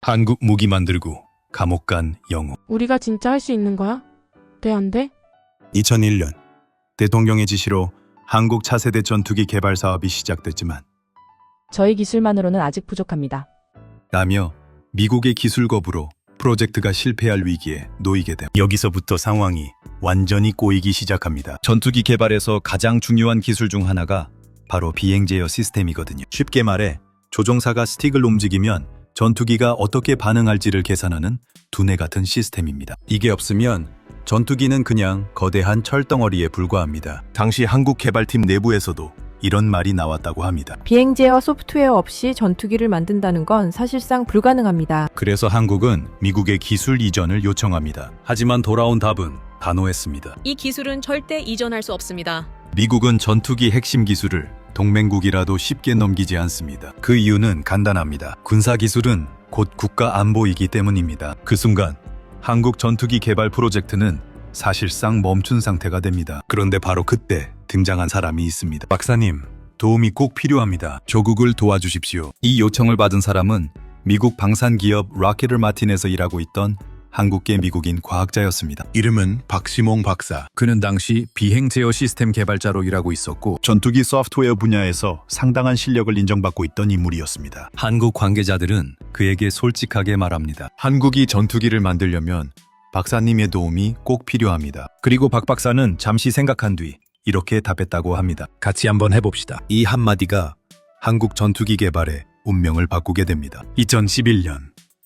한국 무기 만들고 감옥 간 영웅. 우리가 진짜 할 수 있는 거야? 돼, 안 돼? 2001년 대통령의 지시로 한국 차세대 전투기 개발 사업이 시작됐지만 저희 기술만으로는 아직 부족합니다. 라며 미국의 기술 거부로 프로젝트가 실패할 위기에 놓이게 됨. 여기서부터 상황이 완전히 꼬이기 시작합니다. 전투기 개발에서 가장 중요한 기술 중 하나가 바로 비행 제어 시스템이거든요. 쉽게 말해 조종사가 스틱을 움직이면 전투기가 어떻게 반응할지를 계산하는 두뇌 같은 시스템입니다. 이게 없으면 전투기는 그냥 거대한 철덩어리에 불과합니다. 당시 한국 개발팀 내부에서도 이런 말이 나왔다고 합니다. 비행 제어 소프트웨어 없이 전투기를 만든다는 건 사실상 불가능합니다. 그래서 한국은 미국의 기술 이전을 요청합니다. 하지만 돌아온 답은 단호했습니다. 이 기술은 절대 이전할 수 없습니다. 미국은 전투기 핵심 기술을 동맹국이라도 쉽게 넘기지 않습니다. 그 이유는 간단합니다. 군사기술은 곧 국가 안보이기 때문입니다. 그 순간 한국 전투기 개발 프로젝트는 사실상 멈춘 상태가 됩니다. 그런데 바로 그때 등장한 사람이 있습니다. 박사님, 도움이 꼭 필요합니다. 조국을 도와주십시오. 이 요청을 받은 사람은 미국 방산기업 로켓 마틴에서 일하고 있던 한국계 미국인 과학자였습니다. 이름은 박시몽 박사. 그는 당시 비행 제어 시스템 개발자로 일하고 있었고 전투기 소프트웨어 분야에서 상당한 실력을 인정받고 있던 인물이었습니다. 한국 관계자들은 그에게 솔직하게 말합니다. 한국이 전투기를 만들려면 박사님의 도움이 꼭 필요합니다. 그리고 박 박사는 잠시 생각한 뒤 이렇게 답했다고 합니다. 같이 한번 해봅시다. 이 한마디가 한국 전투기 개발의 운명을 바꾸게 됩니다. 2011년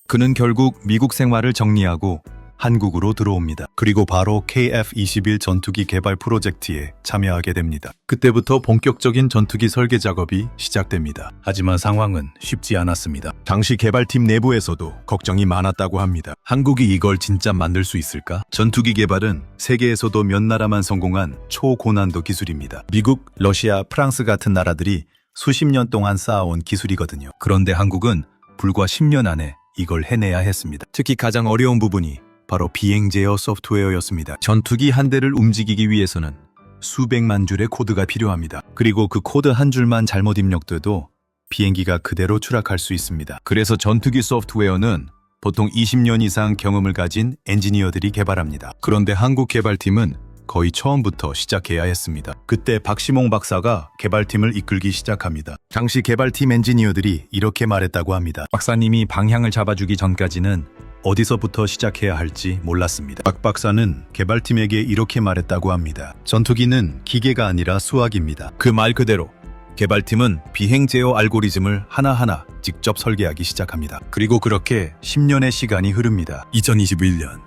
그는 결국 미국 생활을 정리하고 한국으로 들어옵니다. 그리고 바로 KF-21 전투기 개발 프로젝트에 참여하게 됩니다. 그때부터 본격적인 전투기 설계 작업이 시작됩니다. 하지만 상황은 쉽지 않았습니다. 당시 개발팀 내부에서도 걱정이 많았다고 합니다. 한국이 이걸 진짜 만들 수 있을까? 전투기 개발은 세계에서도 몇 나라만 성공한 초고난도 기술입니다. 미국, 러시아, 프랑스 같은 나라들이 수십 년 동안 쌓아온 기술이거든요. 그런데 한국은 불과 10년 안에 이걸 해내야 했습니다. 특히 가장 어려운 부분이 바로 비행 제어 소프트웨어였습니다. 전투기 한 대를 움직이기 위해서는 수백만 줄의 코드가 필요합니다. 그리고 그 코드 한 줄만 잘못 입력돼도 비행기가 그대로 추락할 수 있습니다. 그래서 전투기 소프트웨어는 보통 20년 이상 경험을 가진 엔지니어들이 개발합니다. 그런데 한국 개발팀은 거의 처음부터 시작해야 했습니다. 그때 박시몽 박사가 개발팀을 이끌기 시작합니다. 당시 개발팀 엔지니어들이 이렇게 말했다고 합니다. 박사님이 방향을 잡아주기 전까지는 어디서부터 시작해야 할지 몰랐습니다. 박 박사는 개발팀에게 이렇게 말했다고 합니다. 전투기는 기계가 아니라 수학입니다. 그 말 그대로 개발팀은 비행 제어 알고리즘을 하나하나 직접 설계하기 시작합니다. 그리고 그렇게 10년의 시간이 흐릅니다. 2021년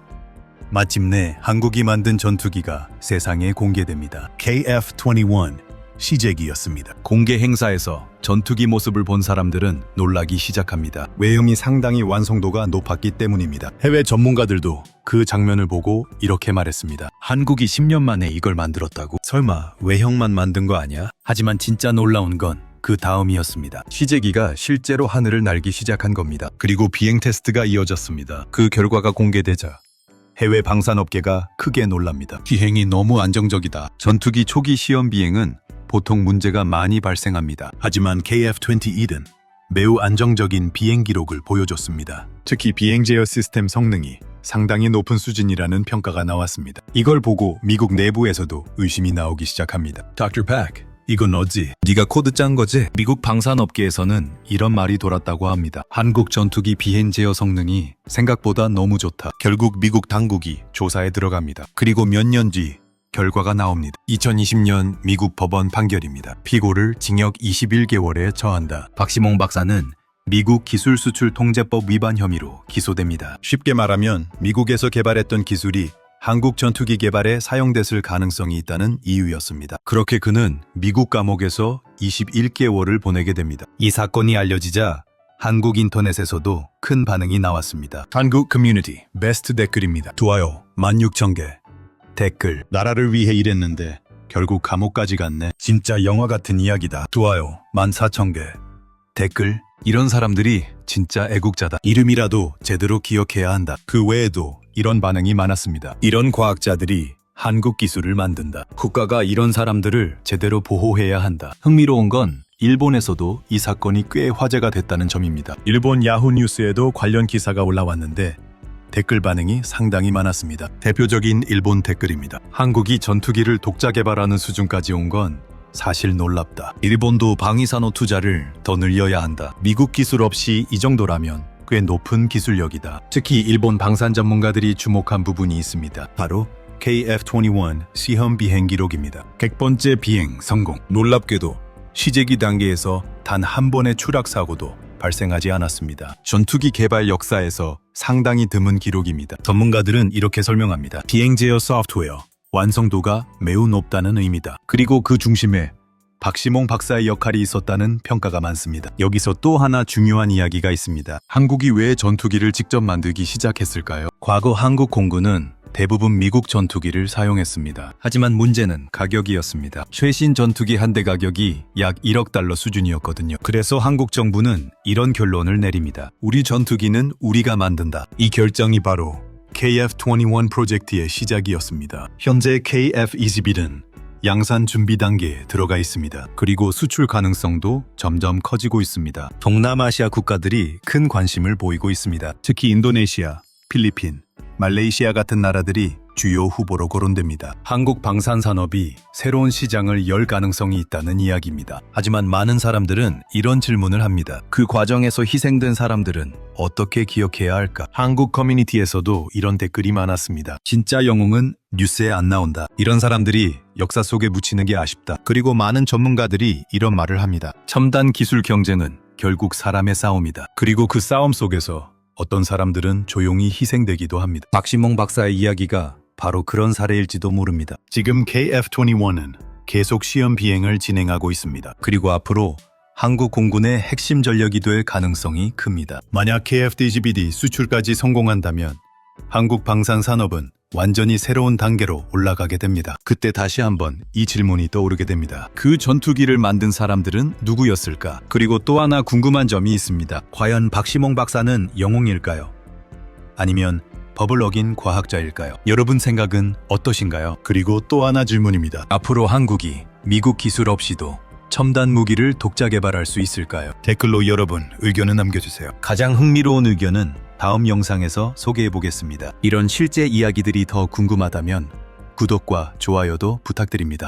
마침내 한국이 만든 전투기가 세상에 공개됩니다. KF-21 시제기였습니다. 공개 행사에서 전투기 모습을 본 사람들은 놀라기 시작합니다. 외형이 상당히 완성도가 높았기 때문입니다. 해외 전문가들도 그 장면을 보고 이렇게 말했습니다. 한국이 10년 만에 이걸 만들었다고? 설마 외형만 만든 거 아니야? 하지만 진짜 놀라운 건 그 다음이었습니다. 시제기가 실제로 하늘을 날기 시작한 겁니다. 그리고 비행 테스트가 이어졌습니다. 그 결과가 공개되자 해외 방산업계가 크게 놀랍니다. 비행이 너무 안정적이다. 전투기 초기 시험 비행은 보통 문제가 많이 발생합니다. 하지만 KF-21은 매우 안정적인 비행 기록을 보여줬습니다. 특히 비행 제어 시스템 성능이 상당히 높은 수준이라는 평가가 나왔습니다. 이걸 보고 미국 내부에서도 의심이 나오기 시작합니다. Dr. Pak, 이건 어지? 네가 코드 짠 거지? 미국 방산업계에서는 이런 말이 돌았다고 합니다. 한국 전투기 비행 제어 성능이 생각보다 너무 좋다. 결국 미국 당국이 조사에 들어갑니다. 그리고 몇 년 뒤 결과가 나옵니다. 2020년 미국 법원 판결입니다. 피고를 징역 21개월에 처한다. 박시몽 박사는 미국 기술수출통제법 위반 혐의로 기소됩니다. 쉽게 말하면 미국에서 개발했던 기술이 한국 전투기 개발에 사용됐을 가능성이 있다는 이유였습니다. 그렇게 그는 미국 감옥에서 21개월을 보내게 됩니다. 이 사건이 알려지자 한국 인터넷에서도 큰 반응이 나왔습니다. 한국 커뮤니티 베스트 댓글입니다. 좋아요 16,000개. 댓글 나라를 위해 일했는데 결국 감옥까지 갔네. 진짜 영화 같은 이야기다. 좋아요 14,000개. 댓글 이런 사람들이 진짜 애국자다. 이름이라도 제대로 기억해야 한다. 그 외에도 이런 반응이 많았습니다. 이런 과학자들이 한국 기술을 만든다. 국가가 이런 사람들을 제대로 보호해야 한다. 흥미로운 건 일본에서도 이 사건이 꽤 화제가 됐다는 점입니다. 일본 야후 뉴스에도 관련 기사가 올라왔는데 댓글 반응이 상당히 많았습니다. 대표적인 일본 댓글입니다. 한국이 전투기를 독자 개발하는 수준까지 온 건 사실 놀랍다. 일본도 방위산업 투자를 더 늘려야 한다. 미국 기술 없이 이 정도라면 꽤 높은 기술력이다. 특히 일본 방산 전문가들이 주목한 부분이 있습니다. 바로 KF-21 시험 비행 기록입니다. 100번째 비행 성공. 놀랍게도 시제기 단계에서 단 한 번의 추락 사고도 발생하지 않았습니다. 전투기 개발 역사에서 상당히 드문 기록입니다. 전문가들은 이렇게 설명합니다. 비행 제어 소프트웨어 완성도가 매우 높다는 의미다. 그리고 그 중심에 박시몽 박사의 역할이 있었다는 평가가 많습니다. 여기서 또 하나 중요한 이야기가 있습니다. 한국이 왜 전투기를 직접 만들기 시작했을까요? 과거 한국 공군은 대부분 미국 전투기를 사용했습니다. 하지만 문제는 가격이었습니다. 최신 전투기 한 대 가격이 약 1억 달러 수준이었거든요. 그래서 한국 정부는 이런 결론을 내립니다. 우리 전투기는 우리가 만든다. 이 결정이 바로 KF-21 프로젝트의 시작이었습니다. 현재 KF-21은 양산 준비 단계에 들어가 있습니다. 그리고 수출 가능성도 점점 커지고 있습니다. 동남아시아 국가들이 큰 관심을 보이고 있습니다. 특히 인도네시아, 필리핀, 말레이시아 같은 나라들이 주요 후보로 거론됩니다. 한국 방산 산업이 새로운 시장을 열 가능성이 있다는 이야기입니다. 하지만 많은 사람들은 이런 질문을 합니다. 그 과정에서 희생된 사람들은 어떻게 기억해야 할까? 한국 커뮤니티에서도 이런 댓글이 많았습니다. 진짜 영웅은 뉴스에 안 나온다. 이런 사람들이 역사 속에 묻히는 게 아쉽다. 그리고 많은 전문가들이 이런 말을 합니다. 첨단 기술 경쟁은 결국 사람의 싸움이다. 그리고 그 싸움 속에서 어떤 사람들은 조용히 희생되기도 합니다. 박시몽 박사의 이야기가 바로 그런 사례일지도 모릅니다. 지금 KF-21은 계속 시험 비행을 진행하고 있습니다. 그리고 앞으로 한국 공군의 핵심 전력이 될 가능성이 큽니다. 만약 KF-21이 수출까지 성공한다면 한국 방산 산업은 완전히 새로운 단계로 올라가게 됩니다. 그때 다시 한번 이 질문이 떠오르게 됩니다. 그 전투기를 만든 사람들은 누구였을까? 그리고 또 하나 궁금한 점이 있습니다. 과연 박시몽 박사는 영웅일까요? 아니면 법을 어긴 과학자일까요? 여러분 생각은 어떠신가요? 그리고 또 하나 질문입니다. 앞으로 한국이 미국 기술 없이도 첨단 무기를 독자 개발할 수 있을까요? 댓글로 여러분 의견을 남겨주세요. 가장 흥미로운 의견은 다음 영상에서 소개해 보겠습니다. 이런 실제 이야기들이 더 궁금하다면 구독과 좋아요도 부탁드립니다.